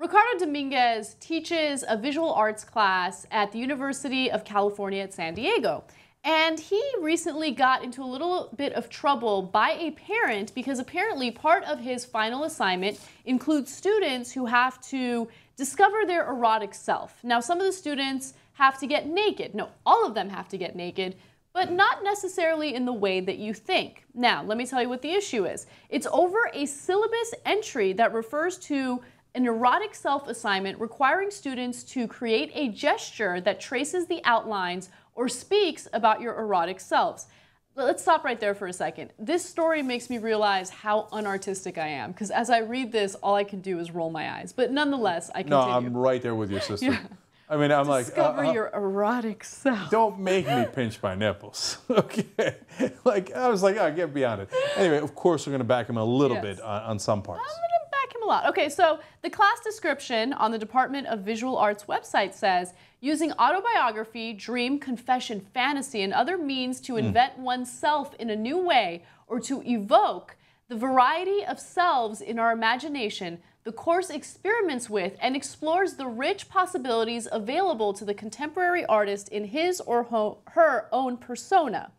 Ricardo Dominguez teaches a visual arts class at the University of California at San Diego. And he recently got into a little bit of trouble by a parent because apparently part of his final assignment includes students who have to discover their erotic self. Now, some of the students have to get naked. No, all of them have to get naked, but not necessarily in the way that you think. Now, let me tell you what the issue is. It's over a syllabus entry that refers to an erotic self assignment requiring students to create a gesture that traces the outlines or speaks about your erotic selves. Let's stop right there for a second. This story makes me realize how unartistic I am, because as I read this, all I can do is roll my eyes. But nonetheless, I continue. No, I'm right there with your sister. Yeah. I mean, I'm Discover your erotic self. Don't make me pinch my nipples, okay? Like, I was like, oh, get beyond it. Anyway, of course, we're going to back him a little bit on some parts. I'm going to back him a lot. Okay, so the class description on the Department of Visual Arts website says, using autobiography, dream, confession, fantasy, and other means to invent oneself in a new way or to evoke the variety of selves in our imagination, the course experiments with and explores the rich possibilities available to the contemporary artist in his or her own persona.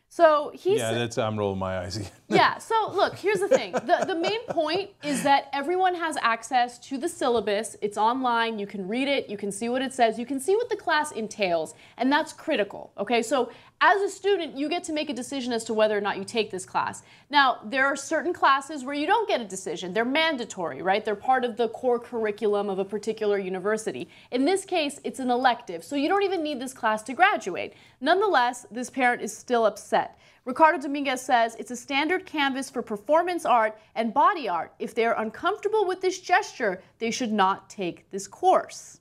So he's... Yeah, I'm rolling my eyes again. Yeah, so look, here's the thing. The main point is that everyone has access to the syllabus. It's online. You can read it. You can see what it says. You can see what the class entails, and that's critical, okay? So as a student, you get to make a decision as to whether or not you take this class. Now, there are certain classes where you don't get a decision. They're mandatory, right? They're part of the core curriculum of a particular university. In this case, it's an elective, so you don't even need this class to graduate. Nonetheless, this parent is still upset. Ricardo Dominguez says it's a standard canvas for performance art and body art. If they are uncomfortable with this gesture, they should not take this course.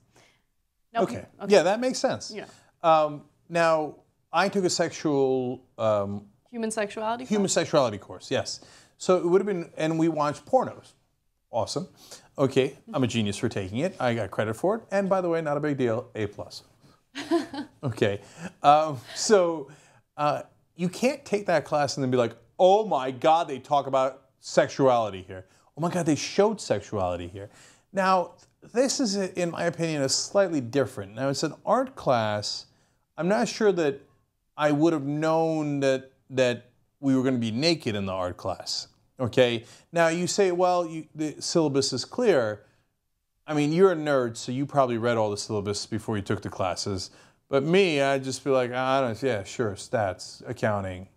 Now, okay. Yeah, that makes sense. Yeah. Now, I took a human sexuality course, yes. So it would have been, and we watched pornos. Awesome. Okay, I'm a genius for taking it. I got credit for it. And by the way, not a big deal, A+. Okay. You can't take that class and then be like, oh my God, they talk about sexuality here. Oh my God, they showed sexuality here. Now, this is, in my opinion, a slightly different. Now, it's an art class. I'm not sure that I would have known that we were going to be naked in the art class. Okay. Now, you say, well, the syllabus is clear. I mean, you're a nerd, so you probably read all the syllabus before you took the classes. But me, I'd just be like, I don't know, yeah, sure, stats, accounting,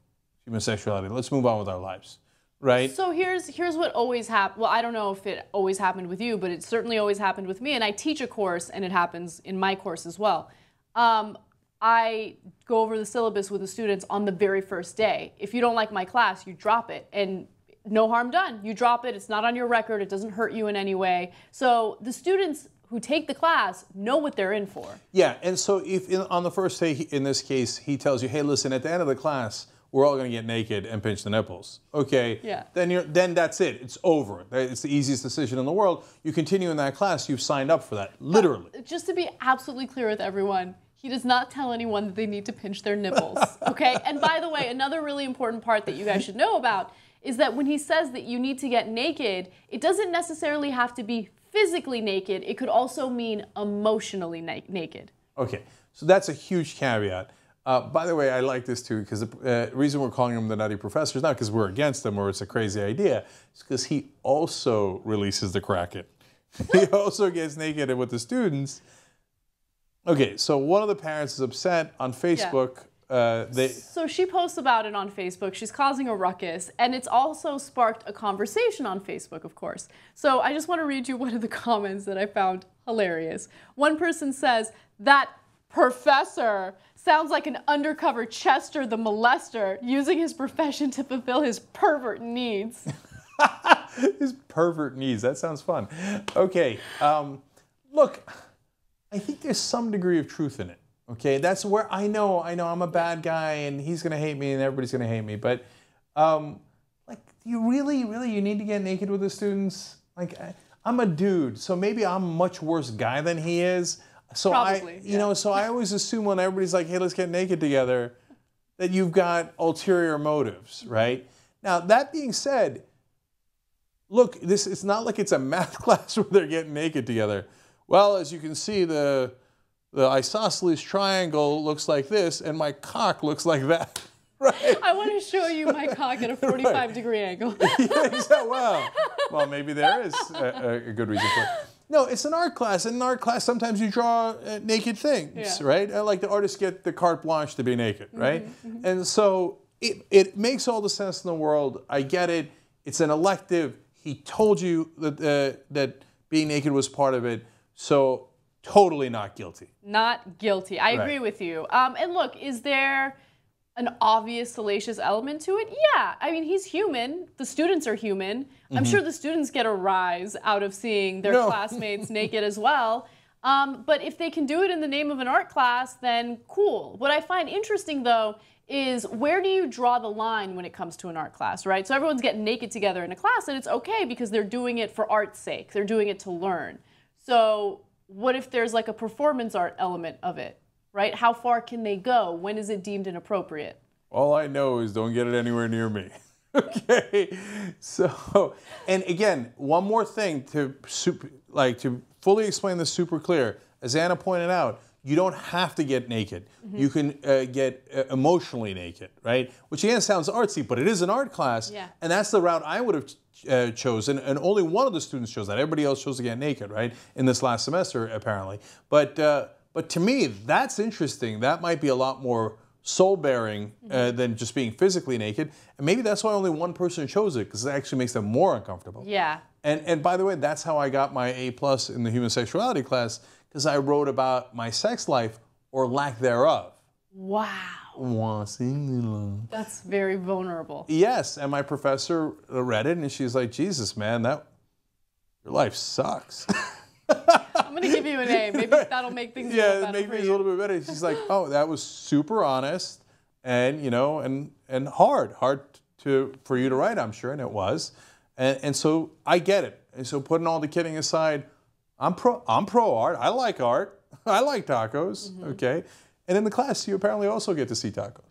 human sexuality. Let's move on with our lives, right? So here's what always happened. Well, I don't know if it always happened with you, but it certainly always happened with me. And I teach a course, and it happens in my course as well. I go over the syllabus with the students on the very first day. If you don't like my class, you drop it, and no harm done. You drop it. It's not on your record. It doesn't hurt you in any way. So the students who take the class know what they're in for. Yeah, and so if on the first day, in this case, he tells you, hey, listen, at the end of the class, we're all going to get naked and pinch the nipples. Okay, yeah. Then that's it. It's over. It's the easiest decision in the world. You continue in that class, you've signed up for that, literally. Just to be absolutely clear with everyone, he does not tell anyone that they need to pinch their nipples, okay? And by the way, another really important part that you guys should know about is that when he says that you need to get naked, it doesn't necessarily have to be physically naked. It could also mean emotionally naked. Okay, so that's a huge caveat. By the way, I like this too, because the reason we're calling him the nutty professor is not because we're against him or it's a crazy idea. It's because he also releases the Kraken. He also gets naked with the students. Okay, so one of the parents is upset on Facebook. Yeah. So she posts about it on Facebook. She's causing a ruckus, and it's also sparked a conversation on Facebook, of course. So I just want to read you one of the comments that I found hilarious. One person says, that professor sounds like an undercover Chester the molester using his profession to fulfill his pervert needs. His pervert needs, that sounds fun. Okay, look, I think there's some degree of truth in it. Okay, that's where I know I'm a bad guy and he's gonna hate me and everybody's gonna hate me. But like, you really you need to get naked with the students? Like, I'm a dude, so maybe I'm a much worse guy than he is. So probably, you know, so I always assume when everybody's like, hey, let's get naked together, that you've got ulterior motives, right? Now, that being said, look, it's not like it's a math class where they're getting naked together. Well, as you can see, the isosceles triangle looks like this, and my cock looks like that. Right? I want to show you my cock at a 45-degree angle. Yeah, exactly. Well, maybe there is a good reason for it. No, it's an art class. And in an art class, sometimes you draw naked things, right? Like the artists get the carte blanche to be naked, right? And so it makes all the sense in the world. I get it. It's an elective. He told you that being naked was part of it. So totally not guilty. Not guilty. I agree with you. And look, is there an obvious salacious element to it? Yeah, I mean, he's human. The students are human. I'm sure the students get a rise out of seeing their classmates naked as well. But if they can do it in the name of an art class, then cool. What I find interesting, though, is where do you draw the line when it comes to an art class, right? So everyone's getting naked together in a class, and it's okay because they're doing it for art's sake. They're doing it to learn. So what if there's like a performance art element of it? Right? How far can they go? When is it deemed inappropriate? All I know is don't get it anywhere near me. Okay? So, and again, one more thing to fully explain this super clear. As Anna pointed out, you don't have to get naked. You can get emotionally naked, right? Which again sounds artsy, but it is an art class. Yeah. And that's the route I would have chosen. And only one of the students chose that. Everybody else chose to get naked, right? In this last semester, apparently. But to me, that's interesting. That might be a lot more soul-bearing than just being physically naked. And maybe that's why only one person chose it, because it actually makes them more uncomfortable. Yeah. And by the way, that's how I got my A+ in the human sexuality class, because I wrote about my sex life or lack thereof. Wow. That's very vulnerable. Yes, and my professor read it, and she's like, Jesus, man, your life sucks. I'm going to give you an A. Maybe that'll make things a little better. Yeah, make things a little bit better. She's like, oh, that was super honest and, and hard for you to write, I'm sure, and it was. And so I get it. And so putting all the kidding aside, I'm pro art. I like art. I like tacos, okay? And in the class, you apparently also get to see tacos.